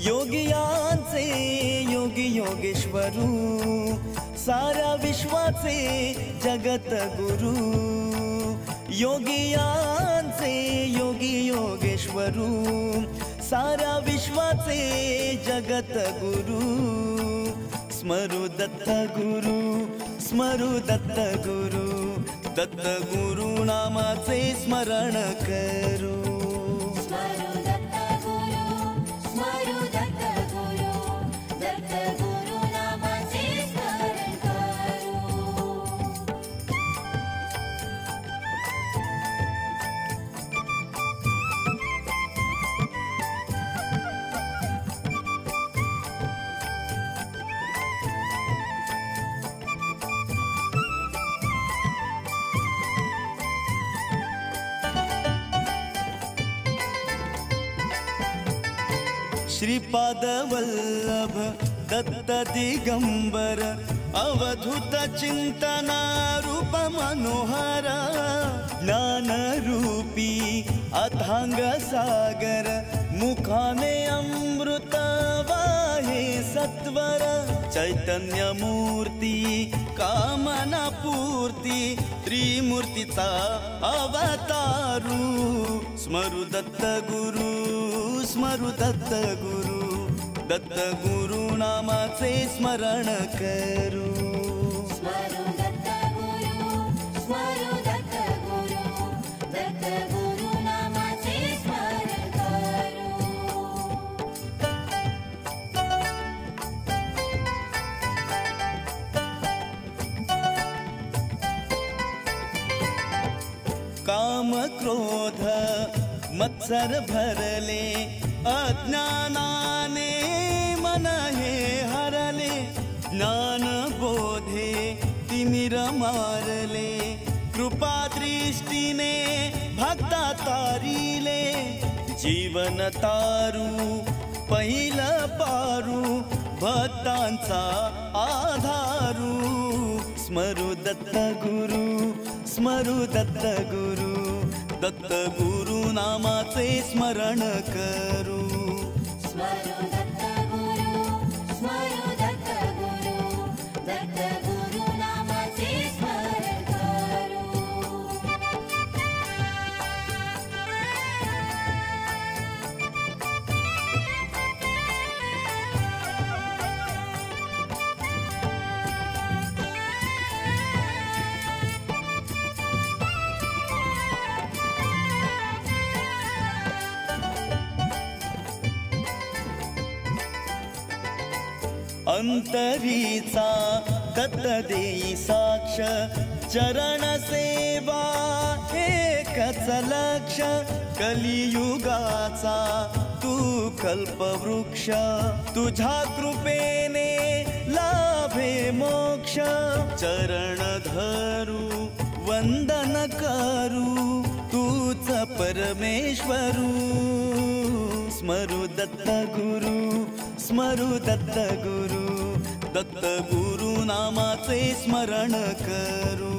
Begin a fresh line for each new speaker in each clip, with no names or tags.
योगियांचे योगी योगेश्वरू, साऱ्या विश्वाचे जगत गुरु. योगियांचे योगी योगेश्वरू, साऱ्या विश्वाचे जगत गुरु. स्मरू दत्त गुरु, स्मरू दत्त गुरु, दत्त गुरु नामाचे स्मरण करू. श्रीपाद वल्लभ दत्त दिगंबर, अवधूत चिंतना रूप मनोहर. ज्ञान रूपी अथांग सागर, मुखाने अमृत वाहे सत्वर. चैतन्य मूर्ती कामना पूर्ती, त्रिमूर्तीचा अवतारू. स्मरू दत्त गुरु, स्मरू दत्त गुरु, दत्त गुरु नामाचे स्मरण करू.
स्मरू दत्त गुरु, स्मरू दत्त गुरु, दत्त गुरु नामाचे स्मरण करू.
काम क्रोध मत्सर भरले, अज्ञानाने मन हे हरले. ज्ञान बोधे तिमिर मारले, कृपा दृष्टीने भक्ता तारिले. जीवन तारू पहिल पारू, भक्तांचा आधारू. स्मरू दत्त गुरु, स्मरू दत्त गुरु, दत्त गुरु नामाचे स्मरण करू.
स्मरू दत्त गुरु, स्मरू दत्त गुरु, दत्त गुरु नामाचे स्मरण करू.
अंतरीचा दत्त देई साक्ष, चरण सेवा एकच लक्ष. कलियुगाचा तू कल्पवृक्ष, तुझ्या कृपेने लाभे मोक्ष. चरण धरू वंदन करू, तूच परमेश्वरू. स्मरू दत्त गुरु, स्मरू दत्त गुरु, दत्त गुरु नामाचे स्मरण करू.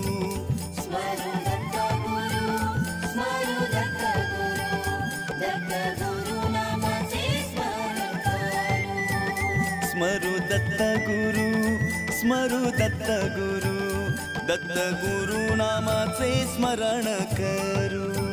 स्मरू दत्त गुरु, स्मरू दत्त गुरु, दत्त गुरु नामाचे स्मरण करू.
स्मरू दत्त गुरु, स्मरू दत्त गुरु, दत्त गुरु नामाचे स्मरण करू.